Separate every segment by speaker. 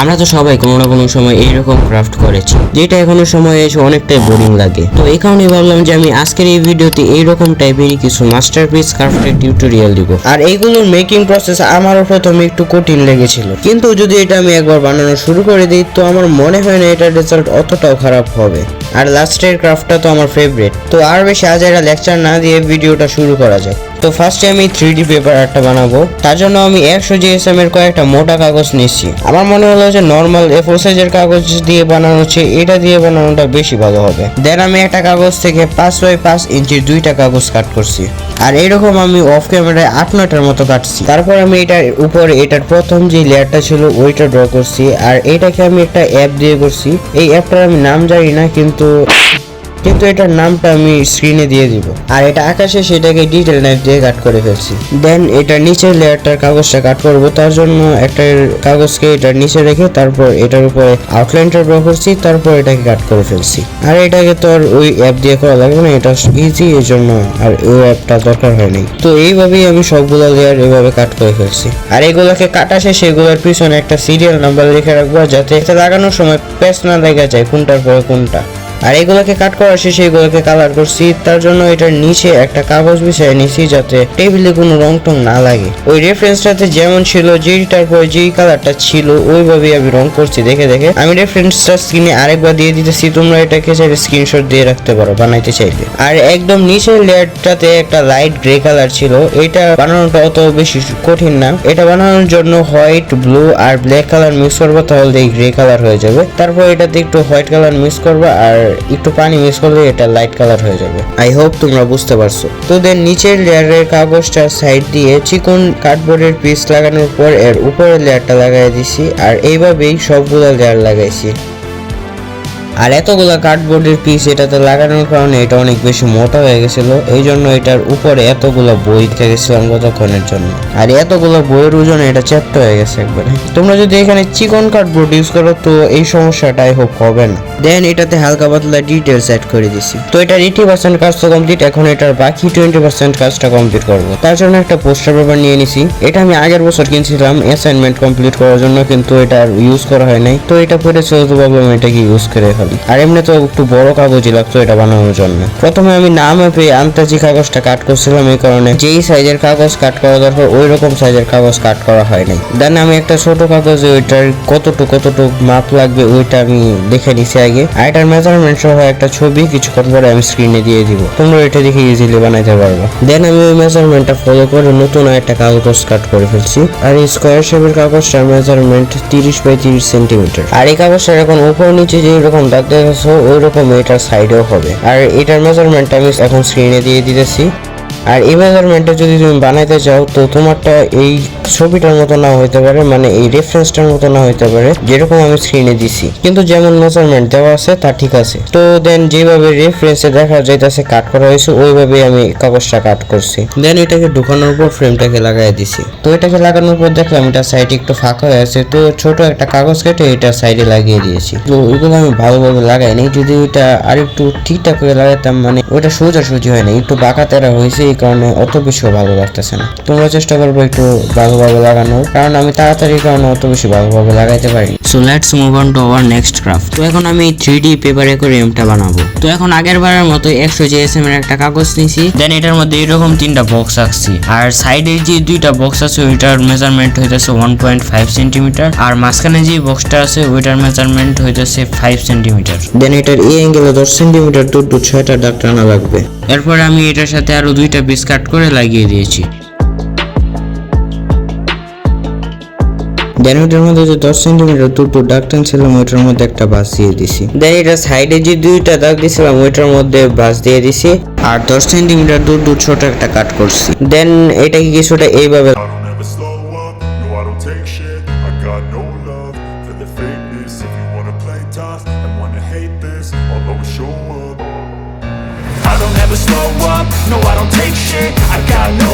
Speaker 1: আমরা তো সবাই কোনো না কোনো সময় এইরকম ক্রাফট করেছি, যেটা এখনো সময় এসে অনেকটাই বোরিং লাগে। তো এই কারণে ভাবলাম যে আমি আজকের এই ভিডিওতে এইরকম টাইপেরই কিছু মাস্টারপিস ক্রাফটের টিউটোরিয়াল দিব। আর এইগুলোর মেকিং প্রসেস আমারও প্রথমে একটু কঠিন লেগেছিল, কিন্তু যদি এটা আমি একবার বানানো শুরু করে দিই তো আমার মনে হয় না এটার রেজাল্ট অতটাও খারাপ হবে। আর লাস্টের ক্রাফটটা তো আমার ফেভারিট। তো আর বেশি আজাইরা লেকচার না দিয়ে ভিডিওটা শুরু করা যাক। তো ফার্স্টে আমি 3D পেপার আর্টটা বানাবো। তার জন্য আমি 100 GSM এর কয়েকটা মোটা কাগজ নিচ্ছি। আমার মনে হলো যে নর্মাল A4 সাইজের কাগজ দিয়ে বানানো হচ্ছে, এটা দিয়ে বানানোটা বেশি ভালো হবে। দেন আমি একটা কাগজ থেকে 5x5 ইঞ্চির দুইটা কাগজ কাট করছি। আর এরকম আমি অফ ক্যামেরায় 8-9টার মতো কাটছি। তারপর আমি এটার উপরে এটার প্রথম যে লেয়ারটা ছিল ওইটা ড্র করছি। আর এটাকে আমি একটা অ্যাপ দিয়ে করছি। এই অ্যাপটার আমি নাম জানি না, কিন্তু এটার নামটা আমি স্ক্রিনে দিয়ে দিব। আর এটা আকাশে সেটাকে ডিটেল নাইফ দিয়ে কাট করে ফেলছি। দেন এটার নিচের লেয়ারটার কাগজটা কাট করব। তার জন্য একটা কাগজকে এটার নিচে রেখে তারপর এটার উপরে আউটলাইনটা ড্র করছি, তারপর এটাকে কাট করে ফেলছি। আর এটাকে তো আর ওই অ্যাপ দিয়ে করা লাগবে না, এটা ইজি, এর জন্য আর ওই অ্যাপটা দরকার হয়নি। তো এইভাবেই আমি সবগুলো লেয়ার এভাবে কাট করে ফেলছি। আর এগুলোকে কাটা শেষে এগুলোর পিছনে একটা সিরিয়াল নাম্বার লিখে রাখবো, যাতে এটা লাগানোর সময় পেস্ট না লেগে যায় কোনটার পরে কোনটা। আর এগুলোকে কাট করার শেষে এগুলোকে কালার করছি। তার জন্য এটার নিচে একটা কাগজ বিছিয়ে নিছি, যাতে টেবিলে কোনো রং টং না লাগে। ওই রেফারেন্সটাতে যেমন ছিল, যেটার পরে যেই কালারটা ছিল ওইভাবেই আমি রং করছি দেখে দেখে। আমি রেফারেন্সটা স্ক্রিনে আরেকবার দিয়ে দিতেছি, তোমরা এটাকে চাইলে স্ক্রিনশট দিয়ে রাখতে পারো বানাইতে চাইলে। আর একদম নিচের লেয়ারটাতে একটা লাইট গ্রে কালার ছিল, এটা বানানোটা অত বেশি কঠিন না। এটা বানানোর জন্য হোয়াইট, ব্লু আর ব্ল্যাক কালার মিক্স করবো, তাহলে এই গ্রে কালার হয়ে যাবে। তারপর এটাতে একটু হোয়াইট কালার মিক্স করবো আর একটু পানি মিক্স করলে এটা লাইট কালার হয়ে যাবে। আই হোপ তোমরা বুঝতে পারছো। তো দেন নিচের লেয়ারের কাগজটার সাইড দিয়ে চিকন কার্ডবোর্ডের পিস লাগানোর পর এর উপরের লেয়ারটা লাগাই দিছি। আর এইভাবেই সবগুলো লেয়ার লাগাইছি। আর এতগুলা কার্ডবোর্ডের পিস এটাতে লাগানোর কারণে এটা অনেক বেশি মোটা হয়ে গেছিল, এই জন্য এটার উপরে এতগুলো বই রেখেছিলাম কতক্ষণের জন্য। আর এতগুলো বইয়ের ওজনে এটা চ্যাপ্টা হয়ে গেছে একবারে। তোমরা যদি এখানে চিকন কার্ডবোর্ড ইউজ করো তো এই সমস্যাটা আই হোপ হবে না। দেন এটাতে হালকা পাতলা ডিটেলস অ্যাড করে দিছি। তো এটার 80% কাজ তো কমপ্লিট, এখন এটার বাকি 20% কাজটা কমপ্লিট করবো। তার জন্য একটা পোস্টার পেপার নিয়ে নিছি। এটা আমি আগের বছর কিনছিলাম অ্যাসাইনমেন্ট কমপ্লিট করার জন্য, কিন্তু এটা আর ইউজ করা হয় নাই। তো এটা পড়েছিল তো ভাবলাম এটাকে ইউজ করে ফেলি। আর এমনি তো একটু বড় কাগজই লাগতো এটা বানানোর জন্য। প্রথমে আমি না মেপে আন্তাজি কাগজটা কাট করছিলাম, এই কারণে যেই সাইজের কাগজ কাট করা দরকার ওই রকম সাইজের কাগজ কাট করা হয় নাই। দেন আমি একটা ছোট কাগজে ওইটার কতটুকু মাপ লাগবে ওইটা আমি দেখে নিছি আগে। আর এটার মেজারমেন্ট সহ একটা ছবি কিছুক্ষণ পরে আমি স্ক্রিনে দিয়ে দিব, তোমরা এটা দেখে ইজিলি বানাইতে পারবে। দেন আমি ওই মেজারমেন্টটা ফলো করে নতুন একটা কাগজ কাট করে ফেলছি। আর এই স্কোয়ার শেপের কাগজটার মেজারমেন্ট 30x30 সেন্টিমিটার। আর এই কাগজটার এখন উপর নিচে যে এরকম দাগ দেখেছো ওই রকম এটার সাইডেও হবে। আর এটার মেজারমেন্টটা আমি এখন স্ক্রিনে দিয়ে দিতেছি। আর এই মেজারমেন্টটা যদি তুমি বানাইতে চাও তো তোমারটা এই ছবিটার মতো না হইতে পারে, মানে এই রেফারেন্সটার মতো না হইতে পারে যেরকম আমি স্ক্রিনে দিছি, কিন্তু যেমন মেজারমেন্ট দেওয়া আছে তা ঠিক আছে। তো দেন যেভাবে রেফারেন্সে দেখা যাইতেছে কাট করা হয়েছে ওইভাবে আমি কাগজটা কাট করছি। দেন এটাকে ঢুকানোর পর ফ্রেমটাকে লাগাই দিছি। তো এটাকে লাগানোর পর দেখলাম এটা সাইডে একটু ফাঁকা হয়ে আছে, তো ছোট একটা কাগজ কেটে এটা সাইডে লাগিয়ে দিয়েছি। তো ওইগুলো আমি ভালোভাবে লাগাইনি, যদি ওইটা আর একটু ঠিকঠাক করে লাগাইতাম, মানে ওইটা সোজাসুজি হয় না, একটু বাঁকা তেরা হয়েছে, এই কারণে অত বেশি ভালো লাগতেছে না। তোমরা চেষ্টা করবো একটু ভালোভাবে লাগানোর, কারণ আমি তাড়াতাড়ি কারণে অত বেশি ভালোভাবে লাগাইতে পারি। So let's move on to our next craft. তো এখন আমি 3D পেপারে করে এমটা বানাবো। তো এখন আগের বারের মতো 100 GSM এর একটা কাগজ নিছি। দেন এটার মধ্যে এরকম 3টা বক্স আঁকছি। আর সাইডে যে 2টা বক্স আছে ওইটার মেজারমেন্ট হইতেছে 1.5 সেন্টিমিটার। আর মাঝখানে যে বক্সটা আছে ওইটার মেজারমেন্ট হইতেছে 5 সেন্টিমিটার। দেন এটার এই অ্যাঙ্গেলে 10 সেন্টিমিটার দূর 6টা দাগ টানা লাগবে। এরপর আমি এটার সাথে আরো 2টা পিস কাট করে লাগিয়ে দিয়েছি। দেন ওটার মধ্যে যে 10 সেন্টিমিটার দুটো দাগ টানছিলাম ওইটার মধ্যে একটা বাস দিয়ে দিছি। দেন এটা সাইডে যে 2টা দাগ দিছিলাম ওইটার মধ্যে বাস দিয়ে দিছি। আর 10 সেন্টিমিটার দূর ছোট একটা কাট করছি। দেন এটাকে কিছুটা এইভাবে
Speaker 2: I don't never slow up, no I don't take shit, I got no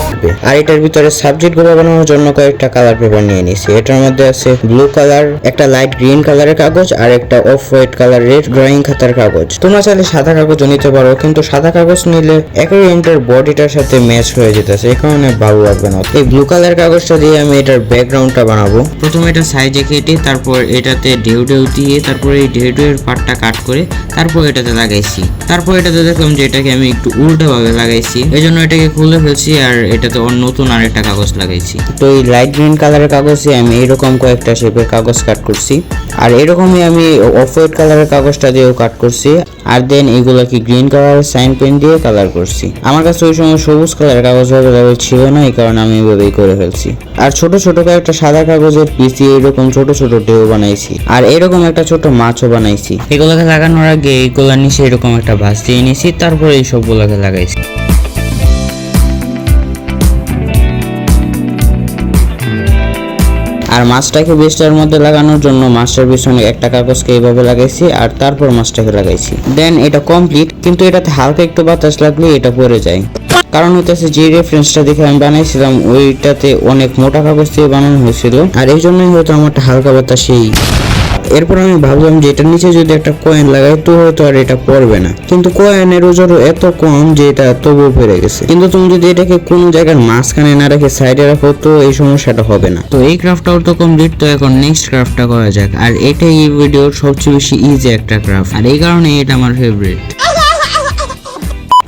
Speaker 1: আর এটার ভিতরে সাবজেক্ট গুলো বানানোর জন্য কয়েকটা কালার পেপার নিয়ে নিছি। এটার মধ্যে আছে ব্লু কালার, একটা লাইট গ্রিন কালারের কাগজ আর একটা অফ হোয়াইট কালারের ড্রয়িং খাতার কাগজ। তোমরা চাইলে সাদা কাগজও নিতে পারো, কিন্তু সাদা কাগজ নিলে অ্যাকোয়ারিয়ামটার বডিটার সাথে ম্যাচ হয়ে যেতেছে, এই কারণে ভালো লাগবে না। এই ব্লু কালার কাগজটা দিয়ে আমি এটার ব্যাকগ্রাউন্ডটা বানাবো। প্রথমে এটা সাইজে কেটে তারপর এটাতে ঢেউ দিয়ে তারপর এই ঢেউয়ের পার্টটা কাট করে তারপর এটাতে লাগাইছি। তারপর এটাতে দেখলাম যে এটাকে আমি একটু উল্টোভাবে লাগাইছি, এই জন্য এটাকে খুলে ফেলছি আর এটাতে নতুন আরেকটা কাগজ লাগাইছি। তো এই লাইট গ্রিন কালারের কাগজে আমি এরকম কয়েকটা শেপের কাগজ কাট করছি, আর এরকমই আমি অফ হোয়াইট কালারের কাগজটা দিয়েও কাট করছি, আর দেন এগুলোকে গ্রিন কালারের সাইন পেন দিয়ে কালার করছি। আমার কাছে ওই সময় সবুজ কালারের কাগজ অ্যাভেলেবল ছিল না, এই কারণে আমি এভাবেই করে ফেলছি। আর ছোট ছোট কয়েকটা সাদা কাগজের পিস দিয়ে এরকম ছোট ছোট ঢেউ বানাইছি, আর এরকম একটা ছোট মাছও বানাইছি। এগুলোকে লাগানোর আগে এইগুলোর নিচে এরকম একটা ভাঁজ দিয়ে নিয়েছি, তারপরে এই সবগুলোকে লাগাইছি। আর মাছটাকে বেস্টার মধ্যে লাগানোর জন্য মাছটার পিছনে একটা কাগজকে এইভাবে লাগাইছি আর তারপর মাছটাকে লাগাইছি। দেন এটা কমপ্লিট, কিন্তু এটাতে হালকা একটু বাতাস লাগলে এটা পড়ে যায়। কারণ হইতেছে যে রেফারেন্সটা দেখে আমি বানাইছিলাম ওইটাতে অনেক মোটা কাগজ দিয়ে বানানো হয়েছিল, আর এই জন্যই হয়তো আমারটা হালকা বাতাসেই। এরপর আমি ভাবলাম যে এটার নিচে যদি একটা কয়েন লাগাই তো হয়তো আর এটা পড়বে না, কিন্তু কয়েনের ওজনও এত কম যে এটা তবুও পড়ে গেছে। কিন্তু তুমি যদি এটাকে কোনো জায়গার মাঝখানে না রেখে সাইডে রাখো তো এই সমস্যাটা হবে না। তো এই ক্রাফটটাও তো কমপ্লিট, তো এখন নেক্সট ক্রাফটটা করা যাক। আর এটাই এই ভিডিওর সবচেয়ে বেশি ইজি একটা ক্রাফট, আর এই কারণে এটা আমার ফেভারিট।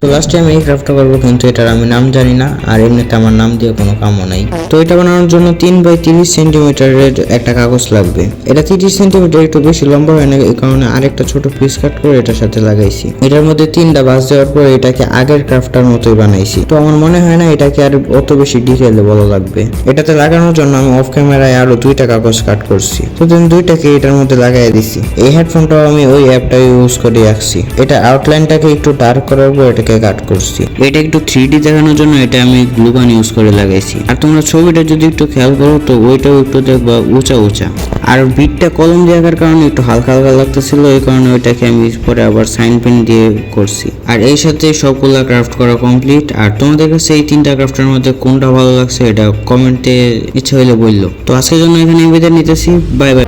Speaker 1: তো লাস্টে আমি এই ক্রাফটটা করবো, কিন্তু এটার আমি নাম জানি না, আর এমনিতে আমার নাম দিয়ে কোনো কামও নাই। তো এটা বানানোর জন্য 3 বাই 30 সেন্টিমিটারের একটা কাগজ লাগবে। এটা 30 সেন্টিমিটার একটু বেশি লম্বা হয় না, এই কারণে আরেকটা ছোট পিস কাট করে এটার সাথে লাগাইছি। এটার মধ্যে 3টা বাস দেওয়ার পর এটাকে আগের ক্রাফটটার মতোই বানাইছি। তো আমার মনে হয় না এটাকে আর অত বেশি ডিটেইলে বলা লাগবে। এটাতে লাগানোর জন্য আমি অফ ক্যামেরায় আরো 2টা কাগজ কাট করছি, তো দেন 2টাকে এটার মধ্যে লাগাই দিছি। এই হেডফোনটাও আমি ওই অ্যাপটা ইউজ করে রাখছি। এটা আউটলাইনটাকে একটু ডার্ক করার পর এটাকে কাট করছি। এটা একটু 3D দেখানোর জন্য এটা আমি গ্লু গান ইউজ করে লাগাইছি। আর তোমরা ছবিটা যদি একটু খেয়াল করো তো ওইটাও একটু দেখবা উঁচা উঁচা, আর বিটটা কলম দেওয়ার কারণে একটু হালকা হালকা লাগতেছিল, এই কারণে ওইটাকে আমি পরে আবার সাইন পেন দিয়ে করছি। আর এই সাথে সবগুলা ক্রাফট করা কমপ্লিট। আর তোমাদের কাছে এই 3টা ক্রাফটের মধ্যে কোনটা ভালো লাগছে এটা কমেন্টে ইচ্ছা হইলে বললো। তো আজকের জন্য এখানে বিদায় নিতেছি, বাই বাই।